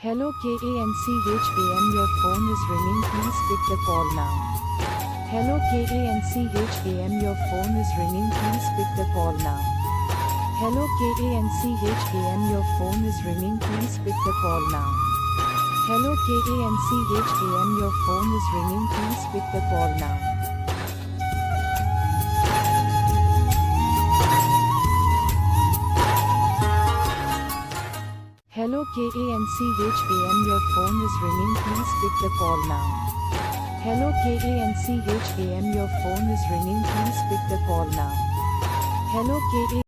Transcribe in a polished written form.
Hello KANCHAM, your phone is ringing, please pick the call now. Hello KANCHAM, your phone is ringing, please pick the call now. Hello KANCHAM, your phone is ringing, please pick the call now. Hello KANCHAM, your phone is ringing, please pick the call now. Hello KANCHAM, your phone is ringing, please pick the call now. Hello KANCHAM, your phone is ringing, please pick the call now. Hello KANCHAM.